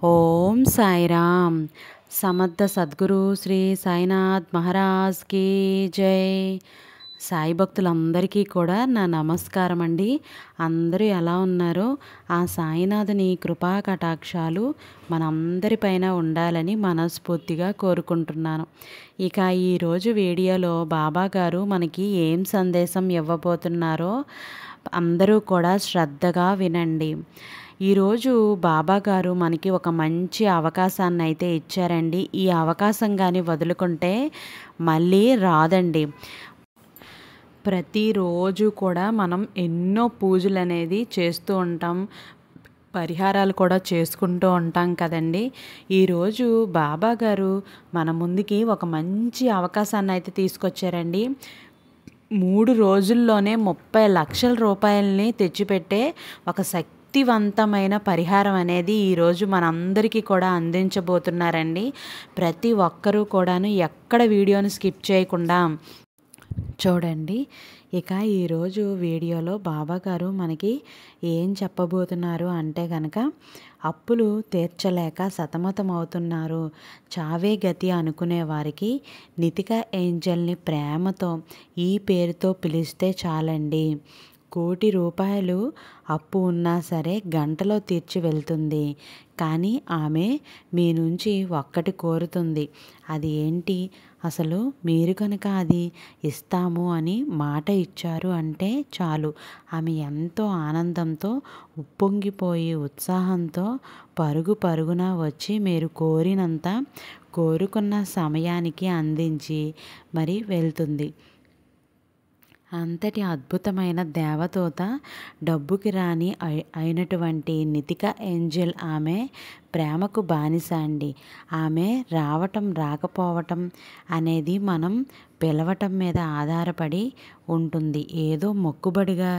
ఓం సాయిరామ్. సమర్థ సద్గురు శ్రీ సాయినాథ్ మహారాజ్ కీ జై. సాయి భక్తులందరికీ కూడా నా నమస్కారం అండి. అందరూ ఎలా ఉన్నారో ఆ సాయినాథుని కృపా కటాక్షాలు మనందరిపైన ఉండాలని మనస్ఫూర్తిగా కోరుకుంటున్నాను. ఇక ఈరోజు వీడియోలో బాబా గారు మనకి ఏం సందేశం ఇవ్వబోతున్నారో అందరూ కూడా శ్రద్ధగా వినండి. ఈరోజు బాబా గారు మనకి ఒక మంచి అవకాశాన్ని అయితే ఇచ్చారండి. ఈ అవకాశం కానీ వదులుకుంటే మళ్ళీ రాదండి. ప్రతిరోజు కూడా మనం ఎన్నో పూజలు అనేది చేస్తూ ఉంటాం, పరిహారాలు కూడా చేసుకుంటూ ఉంటాం కదండి. ఈరోజు బాబా గారు మన ముందుకి ఒక మంచి అవకాశాన్ని అయితే తీసుకొచ్చారండి. 3 రోజుల్లోనే 30 లక్షల రూపాయలని తెచ్చిపెట్టే ఒక శక్తివంతమైన పరిహారం అనేది ఈరోజు మనందరికీ కూడా అందించబోతున్నారండి. ప్రతి ఒక్కరూ కూడాను ఎక్కడ వీడియోని స్కిప్ చేయకుండా చూడండి. ఇక ఈరోజు వీడియోలో బాబా గారు మనకి ఏం చెప్పబోతున్నారు అంటే కనుక, అప్పులు తీర్చలేక సతమతమవుతున్నారు, చావే గతి అనుకునే వారికి నితిక ఏంజల్ని ప్రేమతో ఈ పేరుతో పిలిస్తే చాలండి. 1 కోటి రూపాయలు అప్పు ఉన్నా సరే గంటలో తీర్చి వెళ్తుంది. కానీ ఆమె మీ నుంచి ఒక్కటి కోరుతుంది. అది ఏంటి? అసలు మీరు కనుక అది ఇస్తాము అని మాట ఇచ్చారు అంటే చాలు, ఆమె ఎంతో ఆనందంతో ఉప్పొంగిపోయి ఉత్సాహంతో పరుగు పరుగున వచ్చి మీరు కోరినంత కోరుకున్న సమయానికి అందించి మరి వెళ్తుంది. అంతటి అద్భుతమైన దేవదూత, డబ్బుకి రాణి అయినటువంటి నితిక ఏంజల్ ఆమె ప్రేమకు బానిస అండి. ఆమె రావటం రాకపోవటం అనేది మనం పిలవటం మీద ఆధారపడి ఉంటుంది. ఏదో మొక్కుబడిగా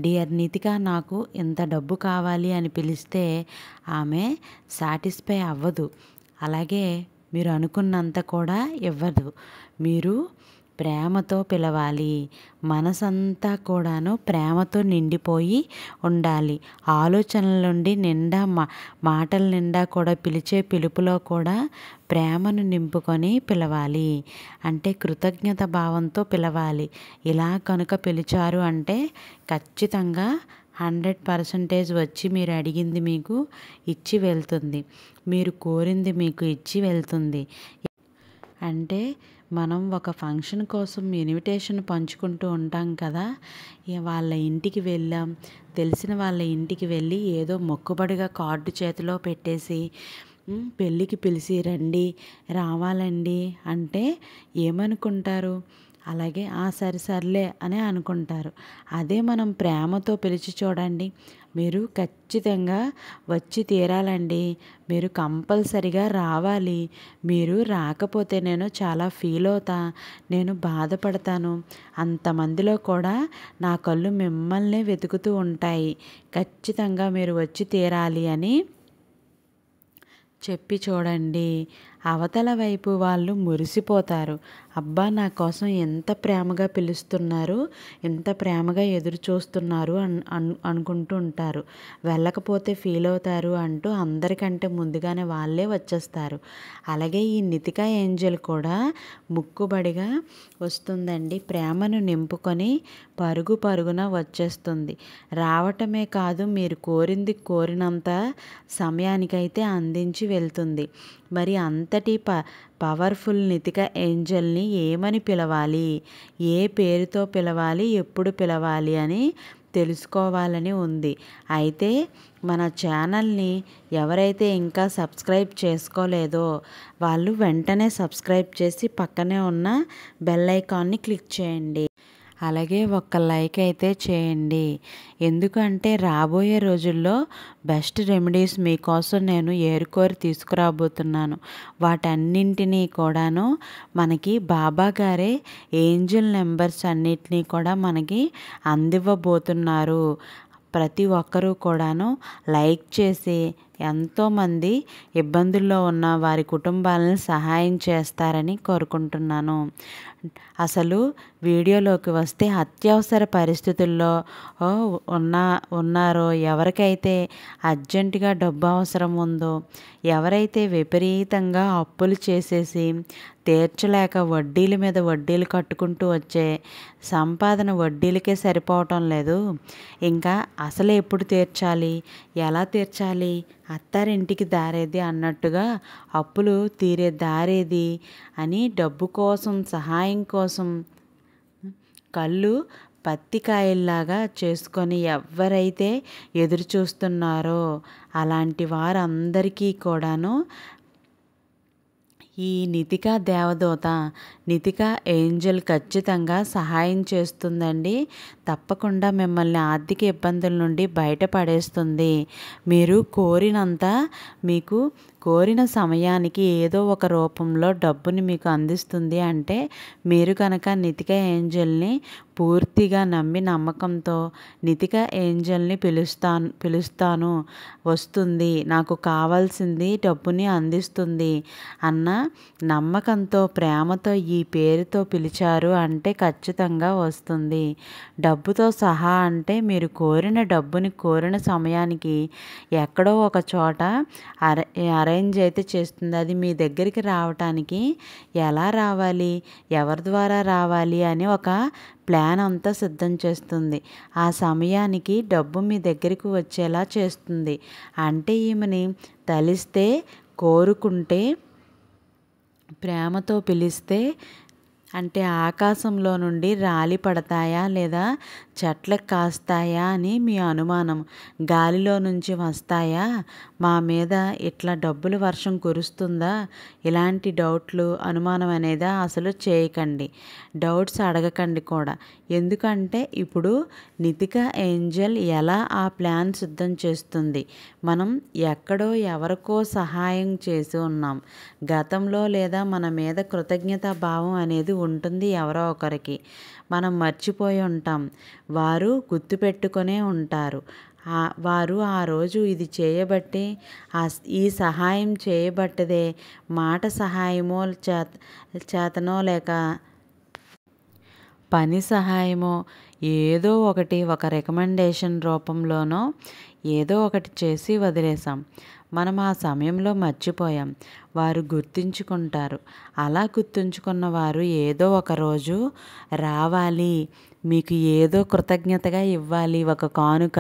డియర్ నితిక నాకు ఇంత డబ్బు కావాలి అని పిలిస్తే ఆమె సాటిస్ఫై అవ్వదు. అలాగే మీరు అనుకున్నంత కూడా ఇవ్వదు. మీరు ప్రేమతో పిలవాలి. మనసంతా కూడాను ప్రేమతో నిండిపోయి ఉండాలి. ఆలోచనల నుండి నిండా మాటల నిండా కూడా పిలిచే పిలుపులో కూడా ప్రేమను నింపుకొని పిలవాలి. అంటే కృతజ్ఞత భావంతో పిలవాలి. ఇలా కనుక పిలిచారు అంటే ఖచ్చితంగా 100% వచ్చి మీరు అడిగింది మీకు ఇచ్చి వెళ్తుంది. మీరు కోరింది మీకు ఇచ్చి వెళ్తుంది. అంటే మనం ఒక ఫంక్షన్ కోసం ఇన్విటేషన్ పంచుకుంటూ ఉంటాం కదా. వాళ్ళ ఇంటికి వెళ్ళాం, తెలిసిన వాళ్ళ ఇంటికి వెళ్ళి ఏదో మొక్కుబడిగా కార్డు చేతిలో పెట్టేసి పెళ్ళికి పిలిచి రండి, రావాలండి అంటే ఏమనుకుంటారు? అలాగే సరే సర్లే అని అనుకుంటారు. అదే మనం ప్రేమతో పిలిచి చూడండి, మీరు ఖచ్చితంగా వచ్చి తీరాలండి, మీరు కంపల్సరిగా రావాలి, మీరు రాకపోతే నేను చాలా ఫీల్ అవుతా, నేను బాధపడతాను, అంతమందిలో కూడా నా కళ్ళు మిమ్మల్నే వెతుకుతూ ఉంటాయి, ఖచ్చితంగా మీరు వచ్చి తీరాలి అని చెప్పి చూడండి. అవతల వైపు వాళ్ళు మురిసిపోతారు. అబ్బా, నా కోసం ఎంత ప్రేమగా పిలుస్తున్నారు, ఎంత ప్రేమగా ఎదురు చూస్తున్నారు అనుకుంటూ ఉంటారు. వెళ్ళకపోతే ఫీల్ అవుతారు అంటూ అందరికంటే ముందుగానే వాళ్ళే వచ్చేస్తారు. అలాగే ఈ నితిక ఏంజల్ కూడా ముక్కుబడిగా వస్తుందండి. ప్రేమను నింపుకొని పరుగు పరుగున వచ్చేస్తుంది. రావటమే కాదు, మీరు కోరింది కోరినంత సమయానికైతే అందించి వెళ్తుంది. మరి అంతటి పవర్ఫుల్ నితిక ఏంజల్ని ఏమని పిలవాలి, ఏ పేరుతో పిలవాలి, ఎప్పుడు పిలవాలి అని తెలుసుకోవాలని ఉంది. అయితే మన ఛానల్ని ఎవరైతే ఇంకా సబ్స్క్రైబ్ చేసుకోలేదో వాళ్ళు వెంటనే సబ్స్క్రైబ్ చేసి పక్కనే ఉన్న బెల్ ఐకాన్ని క్లిక్ చేయండి. అలాగే ఒక్క లైక్ అయితే చేయండి. ఎందుకంటే రాబోయే రోజుల్లో బెస్ట్ రెమెడీస్ మీకోసం నేను ఏరుకోరి తీసుకురాబోతున్నాను. వాటన్నింటినీ కూడాను మనకి బాబా గారే ఏంజల్ నెంబర్స్ అన్నిటినీ కూడా మనకి అందివ్వబోతున్నారు. ప్రతి ఒక్కరూ కూడాను లైక్ చేసి ఎంతోమంది ఇబ్బందుల్లో ఉన్న వారి కుటుంబాలను సహాయం చేస్తారని కోరుకుంటున్నాను. అసలు వీడియోలోకి వస్తే అత్యవసర పరిస్థితుల్లో ఓ, ఉన్నారో, ఎవరికైతే అర్జెంటుగా డబ్బు అవసరం ఉందో, ఎవరైతే విపరీతంగా అప్పులు చేసేసి తీర్చలేక వడ్డీల మీద వడ్డీలు కట్టుకుంటూ వచ్చే సంపాదన వడ్డీలకే సరిపోవటం లేదు, ఇంకా అసలు ఎప్పుడు తీర్చాలి, ఎలా తీర్చాలి, అత్తారింటికి దారేది అన్నట్టుగా అప్పులు తీరే దారేది అని డబ్బు కోసం, సహాయం కోసం కళ్ళు పత్తికాయల్లాగా చేసుకొని ఎవరైతే ఎదురు చూస్తున్నారో అలాంటి వారందరికీ కూడాను ఈ నితికా దేవదూత, నితికా ఏంజెల్ ఖచ్చితంగా సహాయం చేస్తుందండి. తప్పకుండా మిమ్మల్ని ఆర్థిక ఇబ్బందుల నుండి బయటపడేస్తుంది. మీరు కోరినంత, మీకు కోరిన సమయానికి ఏదో ఒక రూపంలో డబ్బుని మీకు అందిస్తుంది. అంటే మీరు కనుక నితికా ఏంజెల్ని పూర్తిగా నమ్మి నమ్మకంతో నితికా ఏంజెల్ని పిలుస్తాను, వస్తుంది, నాకు కావాల్సింది డబ్బుని అందిస్తుంది అన్న నమ్మకంతో, ప్రేమతో ఈ పేరుతో పిలిచారు అంటే ఖచ్చితంగా వస్తుంది. డబ్బుతో సహా అంటే మీరు కోరిన డబ్బుని కోరిన సమయానికి ఎక్కడో ఒక చోట అరేంజ్ అయితే చేస్తుంది. అది మీ దగ్గరికి రావటానికి ఎలా రావాలి, ఎవరి ద్వారా రావాలి అని ఒక ప్లాన్ అంతా సిద్ధం చేస్తుంది. ఆ సమయానికి డబ్బు మీ దగ్గరికి వచ్చేలా చేస్తుంది. అంటే ఈమెని తలిస్తే, కోరుకుంటే, ప్రేమతో పిలిస్తే, అంటే ఆకాశంలో నుండి రాలి పడతాయా లేదా చెట్లకు కాస్తాయా అని మీ అనుమానం, గాలిలో నుంచి వస్తాయా, మా మీద ఇట్లా డబ్బుల వర్షం కురుస్తుందా, ఇలాంటి డౌట్లు, అనుమానం అనేది అసలు చేయకండి. డౌట్స్ అడగకండి కూడా. ఎందుకంటే ఇప్పుడు నితికా ఏంజెల్ ఎలా ఆ ప్లాన్ సిద్ధం చేస్తుంది. మనం ఎక్కడో ఎవరికో సహాయం చేసి ఉన్నాం గతంలో, లేదా మన మీద కృతజ్ఞతా భావం అనేది ఉంటుంది ఎవరో ఒకరికి. మనం మర్చిపోయి ఉంటాం, వారు గుర్తుపెట్టుకునే ఉంటారు. వారు ఆ రోజు ఇది చేయబట్టి, ఈ సహాయం చేయబట్టదే, మాట సహాయమో చేతనో లేక పని సహాయమో ఏదో ఒకటి, ఒక రికమెండేషన్ రూపంలోనో ఏదో ఒకటి చేసి వదిలేసాం. మనం ఆ సమయంలో మర్చిపోయాం. వారు గుర్తుంచుకుంటారు. అలా గుర్తుంచుకున్న వారు ఏదో ఒక రోజు రావాలి, మీకు ఏదో కృతజ్ఞతగా ఇవ్వాలి, ఒక కానుక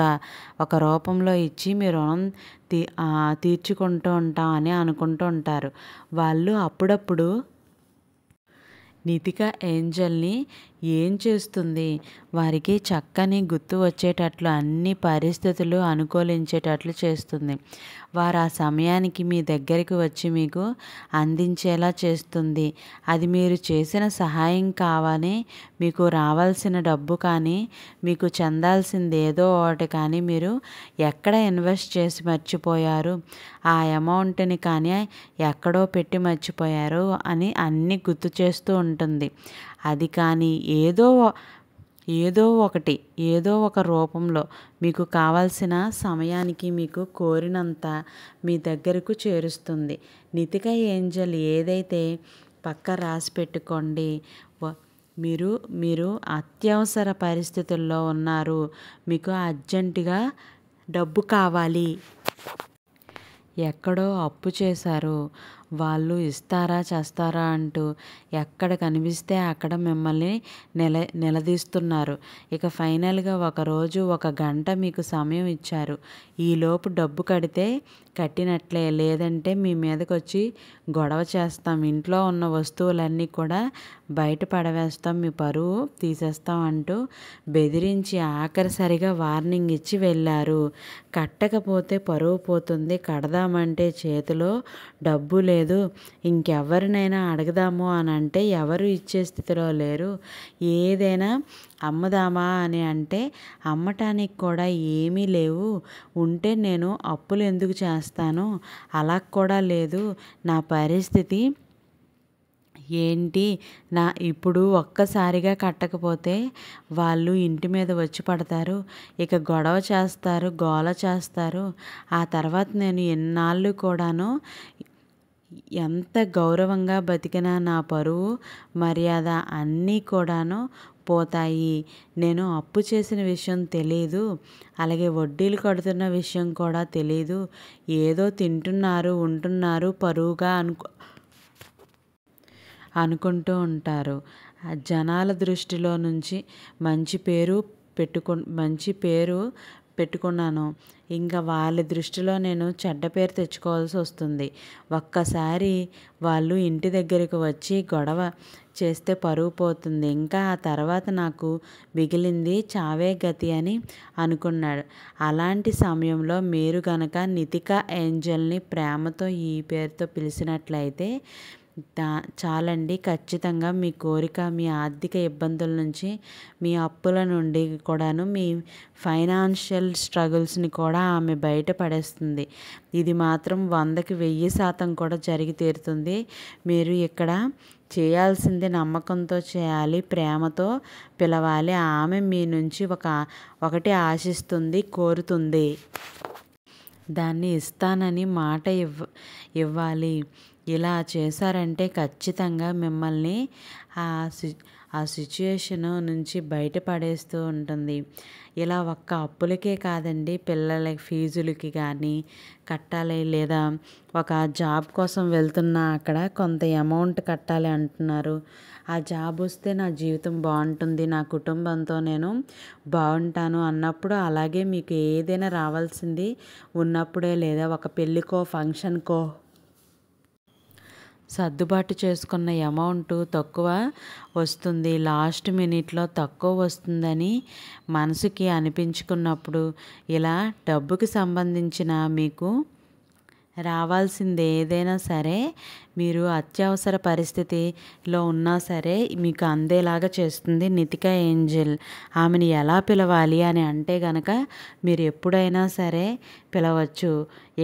ఒక రూపంలో ఇచ్చి మీ రుణం తీర్చుకుంటూ ఉంటాం అని అనుకుంటూ ఉంటారు. వాళ్ళు అప్పుడప్పుడు నితికా ఏంజెల్ని ఏం చేస్తుంది, వారికి చక్కని గుర్తు వచ్చేటట్లు అన్ని పరిస్థితులు అనుకూలించేటట్లు చేస్తుంది. వారు ఆ సమయానికి మీ దగ్గరికి వచ్చి మీకు అందించేలా చేస్తుంది. అది మీరు చేసిన సహాయం కావాలి, మీకు రావాల్సిన డబ్బు కానీ, మీకు చెందాల్సింది ఏదో ఒకటి కానీ మీరు ఎక్కడ ఇన్వెస్ట్ చేసి మర్చిపోయారు, ఆ అమౌంట్ని కానీ ఎక్కడో పెట్టి మర్చిపోయారు అని అన్నీ గుర్తు చేస్తూ ఉంటుంది. అది కానీ ఏదో ఒకటి, ఏదో ఒక రూపంలో మీకు కావాల్సిన సమయానికి మీకు కోరినంత మీ దగ్గరకు చేరుస్తుంది. నితికా ఏంజెల్ ఏదైతే పక్క రాసి పెట్టుకోండి. మీరు అత్యవసర పరిస్థితుల్లో ఉన్నారు, మీకు అర్జెంటుగా డబ్బు కావాలి, ఎక్కడో అప్పు చేశారు, వాళ్ళు ఇస్తారా చేస్తారా అంటూ ఎక్కడ కనిపిస్తే అక్కడ మిమ్మల్ని నిలదీస్తున్నారు. ఇక ఫైనల్గా ఒకరోజు 1 గంట మీకు సమయం ఇచ్చారు. ఈలోపు డబ్బు కడితే కట్టినట్లే, లేదంటే మీ మీదకి వచ్చి గొడవ చేస్తాం, ఇంట్లో ఉన్న వస్తువులన్నీ కూడా బయట పడవేస్తాం, మీ పరువు తీసేస్తాం అంటూ బెదిరించి ఆఖరిసరిగా వార్నింగ్ ఇచ్చి వెళ్ళారు. కట్టకపోతే పరువు పోతుంది, కడదామంటే చేతిలో డబ్బు లేదు, ఇంకెవరినైనా అడగదాము అని అంటే ఎవరు ఇచ్చే స్థితిలో లేరు, ఏదైనా అమ్ముదామా అని అంటే అమ్మటానికి కూడా ఏమీ లేవు, ఉంటే నేను అప్పులు ఎందుకు చేస్తాను, అలా కూడా లేదు, నా పరిస్థితి ఏంటి ఇప్పుడు ఒక్కసారిగా కట్టకపోతే వాళ్ళు ఇంటి మీద వచ్చి పడతారు, ఇక గొడవ చేస్తారు, గోల చేస్తారు. ఆ తర్వాత నేను ఎన్నాళ్ళు కూడాను ఎంత గౌరవంగా బతికినా నా పరువు మర్యాద అన్నీ కూడాను పోతాయి. నేను అప్పు చేసిన విషయం తెలీదు, అలాగే వడ్డీలు కడుతున్న విషయం కూడా తెలీదు. ఏదో తింటున్నారు, ఉంటున్నారు, పరువుగా అనుకుంటూ ఉంటారు. జనాల దృష్టిలో నుంచి మంచి పేరు పెట్టుకున్నాను. ఇంకా వాళ్ళ దృష్టిలో నేను చెడ్డ పేరు తెచ్చుకోవాల్సి వస్తుంది. ఒక్కసారి వాళ్ళు ఇంటి దగ్గరికి వచ్చి గొడవ చేస్తే పరువు పోతుంది. ఇంకా ఆ తర్వాత నాకు మిగిలింది చావే గతి అని అనుకున్నాడు. అలాంటి సమయంలో మీరు గనక నితికా ఏంజెల్ని ప్రేమతో ఈ పేరుతో పిలిచినట్లయితే చాలండి. ఖచ్చితంగా మీ కోరిక, మీ ఆర్థిక ఇబ్బందుల నుంచి, మీ అప్పుల నుండి కూడాను, మీ ఫైనాన్షియల్ స్ట్రగుల్స్ని కూడా ఆమె బయటపడేస్తుంది. ఇది మాత్రం 100కి 1000% కూడా జరిగి తీరుతుంది. మీరు ఇక్కడ చేయాల్సింది నమ్మకంతో చేయాలి, ప్రేమతో పిలవాలి. ఆమె మీ నుంచి ఒకటి ఆశిస్తుంది, కోరుతుంది. దాన్ని ఇస్తానని మాట ఇవ్వాలి. ఇలా చేశారంటే ఖచ్చితంగా మిమ్మల్ని ఆ సిచ్యుయేషన్ నుంచి బయటపడేస్తూ ఉంటుంది. ఇలా ఒక్క అప్పులకే కాదండి, పిల్లల ఫీజులకి కానీ కట్టాలి, లేదా ఒక జాబ్ కోసం వెళ్తున్నా అక్కడ కొంత అమౌంట్ కట్టాలి అంటున్నారు. ఆ జాబ్ వస్తే నా జీవితం బాగుంటుంది, నా కుటుంబంతో నేను బాగుంటాను అన్నప్పుడు, అలాగే మీకు ఏదైనా రావాల్సింది ఉన్నప్పుడే, లేదా ఒక పెళ్ళికో ఫంక్షన్కో సర్దుబాటు చేసుకున్న అమౌంట్ తక్కువ వస్తుంది, లాస్ట్ మినిట్లో తక్కువ వస్తుందని మనసుకి అనిపించుకున్నప్పుడు, ఇలా డబ్బుకి సంబంధించిన మీకు రావాల్సింది ఏదైనా సరే, మీరు అత్యవసర పరిస్థితిలో ఉన్నా సరే మీకు అందేలాగా చేస్తుంది నితికా ఏంజెల్. ఆమెను ఎలా పిలవాలి అని అంటే గనక మీరు ఎప్పుడైనా సరే పిలవచ్చు.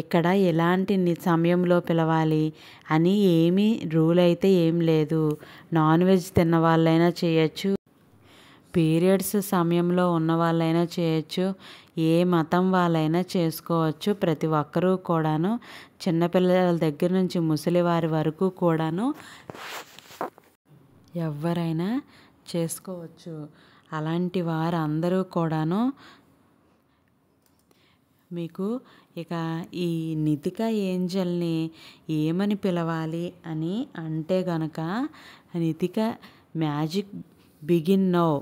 ఇక్కడ ఎలాంటి సమయంలో పిలవాలి అని ఏమీ రూల్ అయితే ఏం లేదు. నాన్ వెజ్ తిన్న వాళ్ళైనా చేయొచ్చు, పీరియడ్స్ సమయంలో ఉన్న వాళ్ళైనా చేయొచ్చు, ఏ మతం వాళ్ళైనా చేసుకోవచ్చు. ప్రతి ఒక్కరూ కూడాను, చిన్నపిల్లల దగ్గర నుంచి ముసలివారి వరకు కూడాను ఎవరైనా చేసుకోవచ్చు. అలాంటి వారు అందరూ కూడాను మీకు ఇక ఈ నితికా ఏంజెల్ని ఏమని పిలవాలి అని అంటే గనక నితికా మ్యాజిక్ బిగిన్ నౌ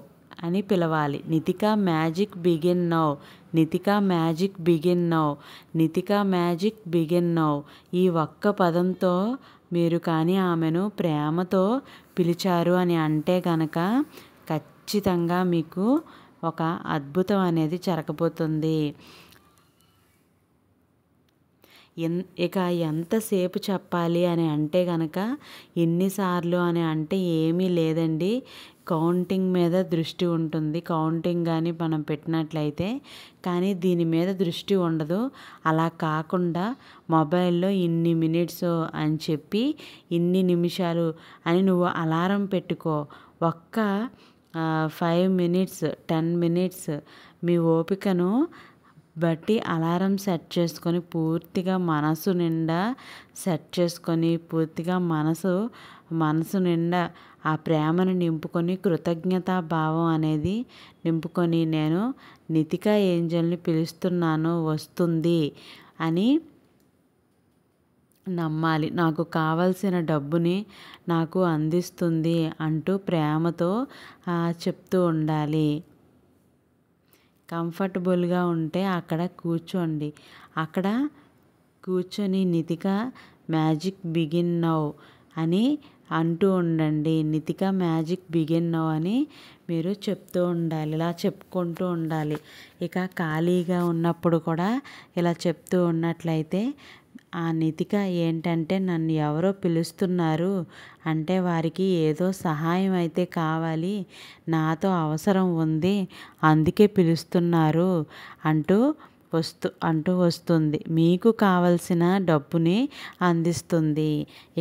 అని పిలవాలి. Nitika magic begin now, Nitika magic begin now, Nitika magic begin now. ఈ ఒక్క పదంతో మీరు కానీ ఆమెను ప్రేమతో పిలిచారు అని అంటే గనక ఖచ్చితంగా మీకు ఒక అద్భుతం అనేది జరగబోతుంది. ఇక ఎంతసేపు చెప్పాలి అని అంటే గనక, ఎన్నిసార్లు అని అంటే ఏమీ లేదండి. కౌంటింగ్ మీద దృష్టి ఉంటుంది. కౌంటింగ్ కానీ మనం పెట్టినట్లయితే, కానీ దీని మీద దృష్టి ఉండదు. అలా కాకుండా మొబైల్లో ఇన్ని మినిట్స్ అని చెప్పి, ఇన్ని నిమిషాలు అని నువ్వు అలారం పెట్టుకో. ఒక్క 5 మినిట్స్ 10 మినిట్స్ మీ ఓపికను బట్టి అలారం సెట్ చేసుకొని, పూర్తిగా మనసు నిండా సెట్ చేసుకొని, పూర్తిగా మనసు నిండా ఆ ప్రేమను నింపుకొని, కృతజ్ఞతా భావం అనేది నింపుకొని, నేను నితికా ఏంజెల్ని పిలుస్తున్నాను, వస్తుంది అని నమ్మాలి. నాకు కావలసిన డబ్బుని నాకు అందిస్తుంది అంటూ ప్రేమతో చెప్తూ ఉండాలి. కంఫర్టబుల్గా ఉంటే అక్కడ కూర్చోండి. అక్కడ కూర్చొని నితికా మ్యాజిక్ బిగిన్ నౌ అని అంటూ ఉండండి. నితికా మ్యాజిక్ బిగిన్ నౌ అని మీరు చెప్తూ ఉండాలి. ఇలా చెప్పుకుంటూ ఉండాలి. ఇక ఖాళీగా ఉన్నప్పుడు కూడా ఇలా చెప్తూ ఉన్నట్లయితే, ఆ నితిక ఏంటంటే నన్ను ఎవరో పిలుస్తున్నారు అంటే వారికి ఏదో సహాయం అయితే కావాలి, నాతో అవసరం ఉంది, అందుకే పిలుస్తున్నారు అంటూ వస్తుంది. మీకు కావలసిన డబ్బుని అందిస్తుంది.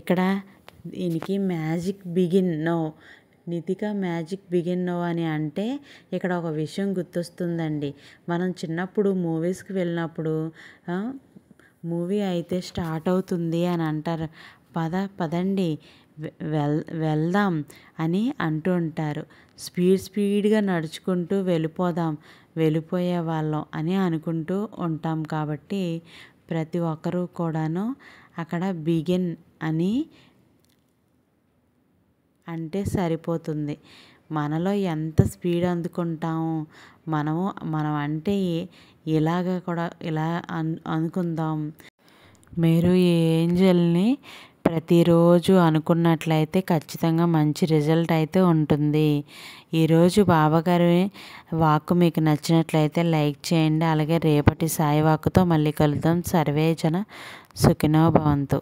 ఇక్కడ దీనికి magic begin now. నితిక magic begin now అని అంటే ఇక్కడ ఒక విషయం గుర్తొస్తుందండి. మనం చిన్నప్పుడు మూవీస్కి వెళ్ళినప్పుడు మూవీ అయితే స్టార్ట్ అవుతుంది అని అంటారు. పదండి వెళ్దాం అని అంటూ ఉంటారు. స్పీడ్గా నడుచుకుంటూ వెళ్ళిపోయే వాళ్ళం అని అనుకుంటూ ఉంటాం. కాబట్టి ప్రతి ఒక్కరూ కూడాను అక్కడ బిగిన్ అని అంటే సరిపోతుంది. మనలో ఎంత స్పీడ్ అందుకుంటాము మనం అంటే ఇలాగ కూడా ఇలా అనుకుందాం. మీరు ఈ ఏంజెల్ని ప్రతిరోజు అనుకున్నట్లయితే ఖచ్చితంగా మంచి రిజల్ట్ అయితే ఉంటుంది. ఈరోజు బాబాగారి వాక్కు మీకు నచ్చినట్లయితే లైక్ చేయండి. అలాగే రేపటి సాయి వాక్కుతో మళ్ళీ కలుద్దాం. సర్వే జన సుఖినో భవంతు.